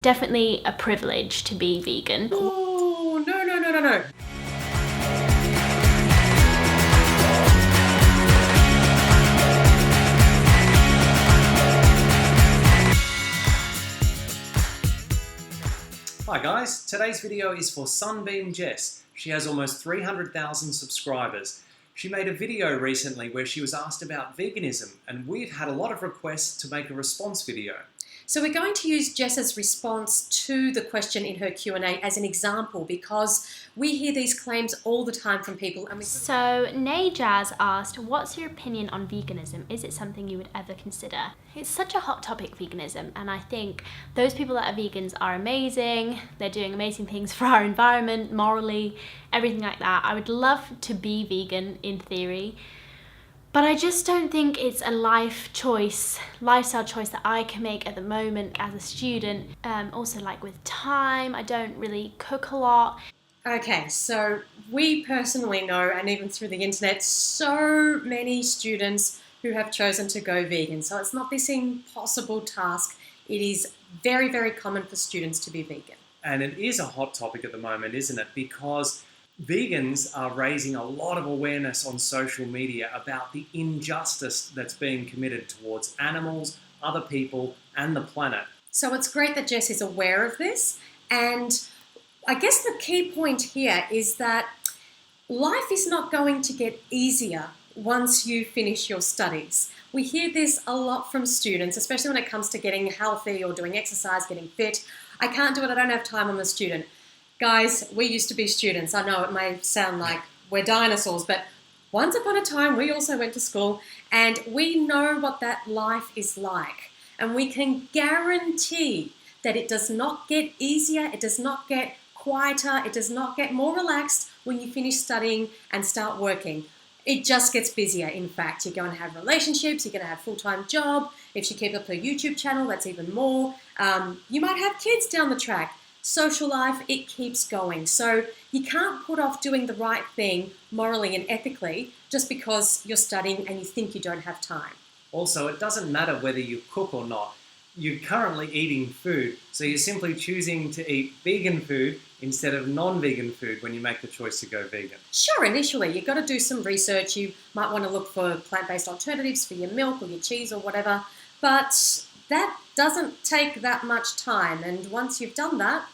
Definitely a privilege to be vegan. Oh, no. Hi guys, today's video is for Sunbeamjess. She has almost 300,000 subscribers. She made a video recently where she was asked about veganism, and we've had a lot of requests to make a response video. So we're going to use Jess's response to the question in her Q&A as an example because we hear these claims all the time from people. So Jazz asked, what's your opinion on veganism? Is it something you would ever consider? It's such a hot topic, veganism, and I think those people that are vegans are amazing. They're doing amazing things for our environment, morally, everything like that. I would love to be vegan in theory. But I just don't think it's a lifestyle choice that I can make at the moment as a student. Also, like with time, I don't really cook a lot. Okay, so we personally know, and even through the internet, so many students who have chosen to go vegan. So it's not this impossible task. It is very, very common for students to be vegan. And it is a hot topic at the moment, isn't it? Because vegans are raising a lot of awareness on social media about the injustice that's being committed towards animals, other people, and the planet. So it's great that Jess is aware of this. And I guess the key point here is that life is not going to get easier once you finish your studies. We hear this a lot from students, especially when it comes to getting healthy or doing exercise, getting fit. I can't do it, I don't have time, I'm a student. Guys, we used to be students. I know it may sound like we're dinosaurs, but once upon a time, we also went to school and we know what that life is like. And we can guarantee that it does not get easier, it does not get quieter, it does not get more relaxed when you finish studying and start working. It just gets busier. In fact, you're going to have relationships, you're going to have a full-time job. If she keeps up her YouTube channel, that's even more. You might have kids down the track. Social life, it keeps going. So you can't put off doing the right thing morally and ethically just because you're studying and you think you don't have time. Also, it doesn't matter whether you cook or not. You're currently eating food, so you're simply choosing to eat vegan food instead of non-vegan food when you make the choice to go vegan. Sure, initially you've got to do some research. You might want to look for plant-based alternatives for your milk or your cheese or whatever, but that doesn't take that much time, and once you've done that,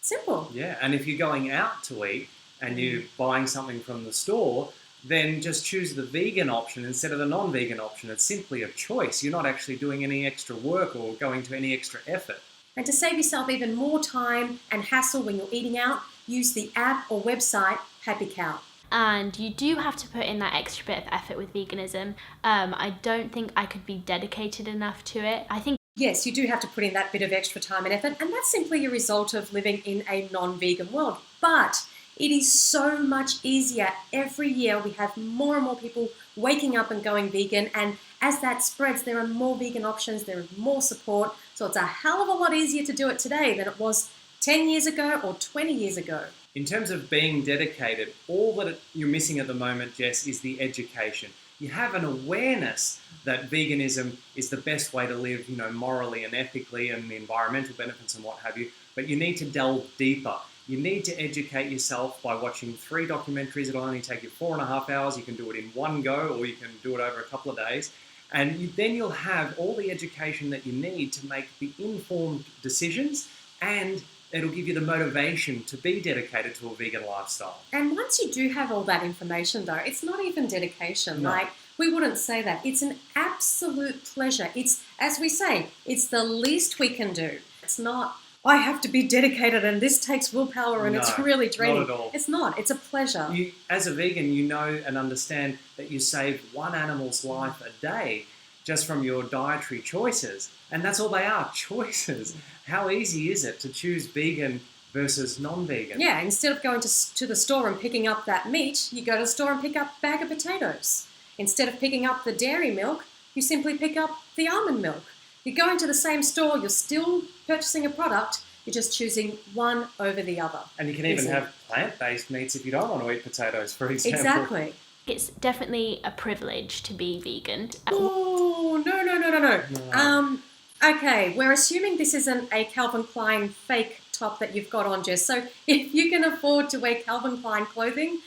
simple. Yeah, and if you're going out to eat and you're buying something from the store, then just choose the vegan option instead of the non-vegan option. It's simply a choice. You're not actually doing any extra work or going to any extra effort. And to save yourself even more time and hassle when you're eating out, use the app or website Happy Cow. And you do have to put in that extra bit of effort with veganism. I don't think I could be dedicated enough to it. I think yes, you do have to put in that bit of extra time and effort, and that's simply a result of living in a non-vegan world. But it is so much easier. Every year we have more and more people waking up and going vegan, and as that spreads, there are more vegan options, there is more support, so it's a hell of a lot easier to do it today than it was 10 years ago or 20 years ago. In terms of being dedicated, all that you're missing at the moment, Jess, is the education. You have an awareness that veganism is the best way to live, morally and ethically, and the environmental benefits and what have you, but you need to delve deeper. You need to educate yourself by watching 3 documentaries. It'll only take you 4.5 hours. You can do it in one go, or you can do it over a couple of days. And then you'll have all the education that you need to make the informed decisions, and it'll give you the motivation to be dedicated to a vegan lifestyle. And once you do have all that information, though, it's not even dedication. No. Like, we wouldn't say that. It's an absolute pleasure. It's, as we say, it's the least we can do. It's not, I have to be dedicated and this takes willpower and it's really draining. Not at all. It's not. It's a pleasure. As a vegan, you know and understand that you save one animal's life a day just from your dietary choices. And that's all they are, choices. How easy is it to choose vegan versus non-vegan? Yeah, instead of going to the store and picking up that meat, you go to the store and pick up a bag of potatoes. Instead of picking up the dairy milk, you simply pick up the almond milk. You're going to the same store, you're still purchasing a product, you're just choosing one over the other. And you can even have plant-based meats if you don't want to eat potatoes, for example. Exactly. it's definitely a privilege to be vegan. Oh, no. Okay, we're assuming this isn't a Calvin Klein fake top that you've got on, Jess. So if you can afford to wear Calvin Klein clothing,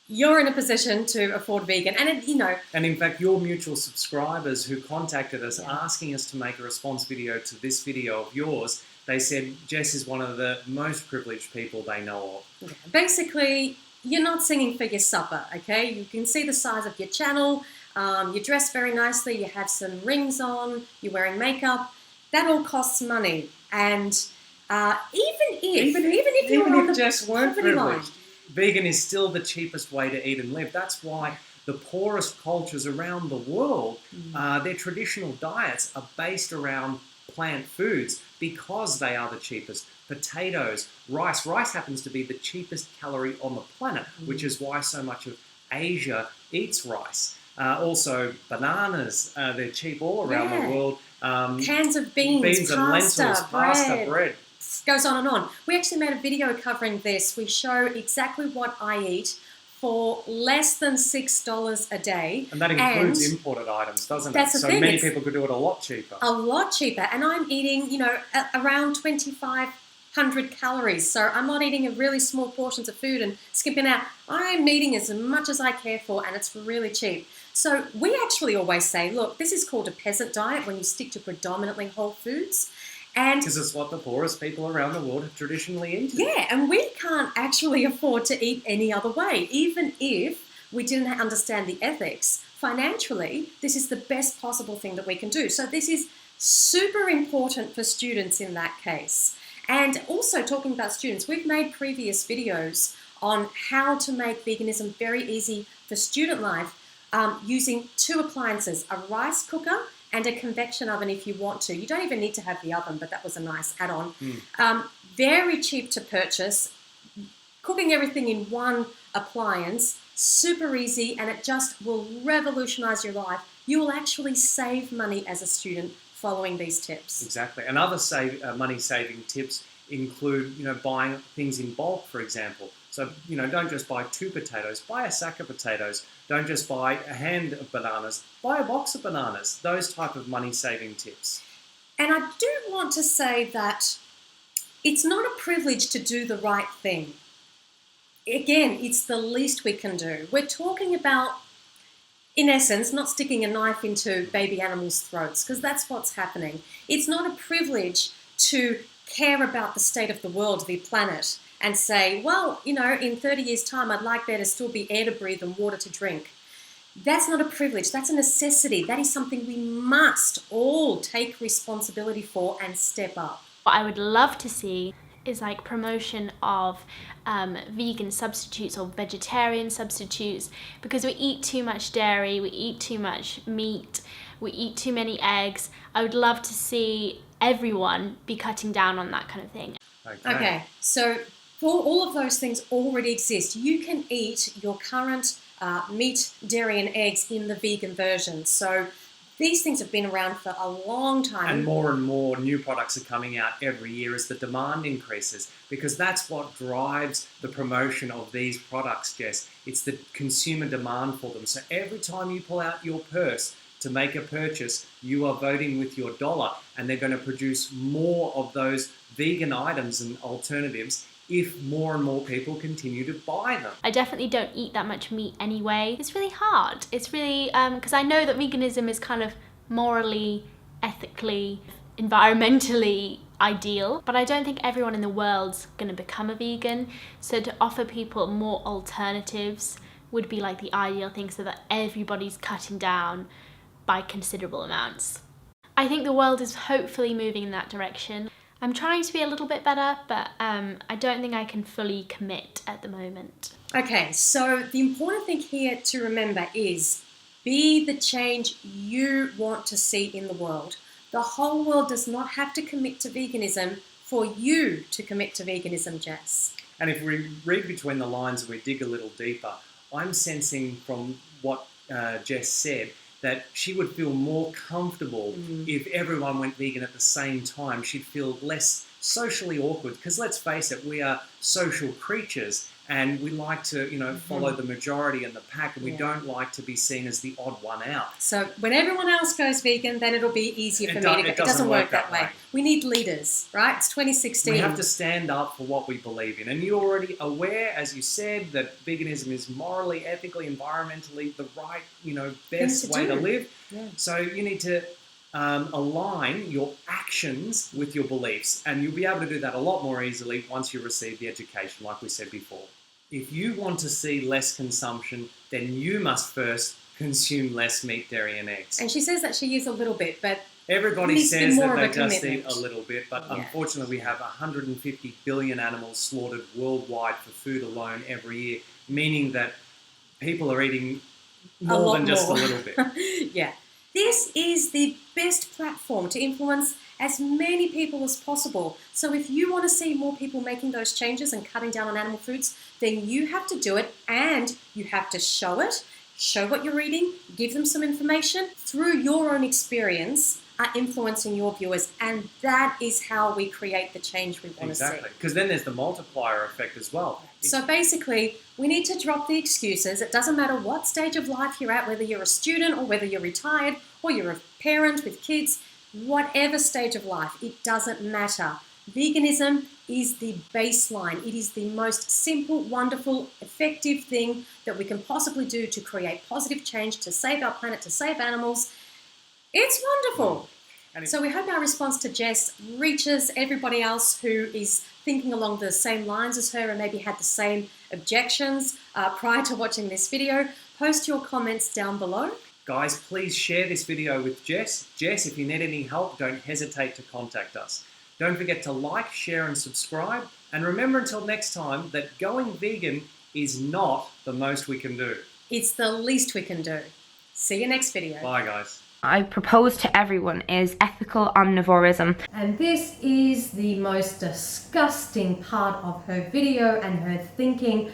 you're in a position to afford vegan. And, And in fact, your mutual subscribers who contacted us Yeah. asking us to make a response video to this video of yours, they said Jess is one of the most privileged people they know of. basically, you're not singing for your supper, okay? You can see the size of your channel. You dress very nicely. You have some rings on. You're wearing makeup. That all costs money. And even if you were on the Jess weren't poverty line, privileged, vegan is still the cheapest way to eat and live. That's why the poorest cultures around the world, their traditional diets are based around plant foods because they are the cheapest. Potatoes, rice. Rice happens to be the cheapest calorie on the planet, which is why so much of Asia eats rice. Also, bananas, they're cheap all around the world. Cans of beans, and lentils, pasta, bread. Goes on and on. We actually made a video covering this. We show exactly what I eat for less than $6 a day. And that includes imported items, doesn't That's it? the So thing, many it's people could do it a lot cheaper. a lot cheaper. And I'm eating, around 2,500 calories. So I'm not eating a really small portions of food and skipping out. I'm eating as much as I care for, and it's really cheap. So we actually always say, look, this is called a peasant diet when you stick to predominantly whole foods. And Because it's what the poorest people around the world have traditionally eaten. yeah, and we can't actually afford to eat any other way. Even if we didn't understand the ethics, financially, this is the best possible thing that we can do. So this is super important for students in that case. And also talking about students, we've made previous videos on how to make veganism very easy for student life using two appliances, a rice cooker and a convection oven if you want to. You don't even need to have the oven, but that was a nice add-on. Very cheap to purchase, cooking everything in one appliance, super easy, and it just will revolutionize your life. You will actually save money as a student following these tips. Exactly. And other money-saving tips include, buying things in bulk, for example. So, don't just buy 2 potatoes, buy a sack of potatoes. Don't just buy a hand of bananas, buy a box of bananas. Those type of money-saving tips. And I do want to say that it's not a privilege to do the right thing. Again, it's the least we can do. We're talking about, in essence, not sticking a knife into baby animals' throats, because that's what's happening. It's not a privilege to care about the state of the world, the planet, and say, well, in 30 years' time, I'd like there to still be air to breathe and water to drink. That's not a privilege. That's a necessity. That is something we must all take responsibility for and step up. What I would love to see is like promotion of vegan substitutes or vegetarian substitutes, because we eat too much dairy, we eat too much meat, we eat too many eggs. I would love to see everyone be cutting down on that kind of thing. Okay, so all of those things already exist. You can eat your current meat, dairy and eggs in the vegan version. So these things have been around for a long time. And more new products are coming out every year as the demand increases, because that's what drives the promotion of these products, Jess. It's the consumer demand for them. So every time you pull out your purse to make a purchase, you are voting with your dollar, and they're going to produce more of those vegan items and alternatives if more and more people continue to buy them. I definitely don't eat that much meat anyway. It's really hard. It's really, because I know that veganism is kind of morally, ethically, environmentally ideal, but I don't think everyone in the world's going to become a vegan. So to offer people more alternatives would be like the ideal thing, so that everybody's cutting down by considerable amounts. I think the world is hopefully moving in that direction. I'm trying to be a little bit better, but I don't think I can fully commit at the moment. Okay, so the important thing here to remember is be the change you want to see in the world. The whole world does not have to commit to veganism for you to commit to veganism, Jess. And if we read between the lines and we dig a little deeper, I'm sensing from what Jess said that she would feel more comfortable if everyone went vegan at the same time. She'd feel less socially awkward, because let's face it, we are social creatures and we like to, follow the majority and the pack, and we don't like to be seen as the odd one out. So when everyone else goes vegan, then it'll be easier for me to go. It doesn't work that way. We need leaders, right? It's 2016. We have to stand up for what we believe in. And you're already aware, as you said, that veganism is morally, ethically, environmentally the right, best way to live. Yeah. So you need to align your actions with your beliefs, and you'll be able to do that a lot more easily once you receive the education, like we said before. If you want to see less consumption, then you must first consume less meat, dairy and eggs. And she says that she uses a little bit, but everybody says that they just eat commitment. a little bit, but unfortunately we have 150 billion animals slaughtered worldwide for food alone every year, meaning that people are eating more than just a little bit. Yeah. This is the best platform to influence as many people as possible. So if you want to see more people making those changes and cutting down on animal foods, then you have to do it, and you have to show it, show what you're eating, give them some information through your own experience, are influencing your viewers, and that is how we create the change we want to see. Exactly, because then there's the multiplier effect as well. So basically, we need to drop the excuses. It doesn't matter what stage of life you're at, whether you're a student or whether you're retired or you're a parent with kids, whatever stage of life, it doesn't matter. Veganism is the baseline. It is the most simple, wonderful, effective thing that we can possibly do to create positive change, to save our planet, to save animals. It's wonderful. So we hope our response to Jess reaches everybody else who is thinking along the same lines as her and maybe had the same objections prior to watching this video. Post your comments down below. Guys, please share this video with Jess. Jess, if you need any help, don't hesitate to contact us. Don't forget to like, share and subscribe. And remember, until next time, that going vegan is not the most we can do. It's the least we can do. See you next video. Bye, guys. I propose to everyone is ethical omnivorism. And this is the most disgusting part of her video and her thinking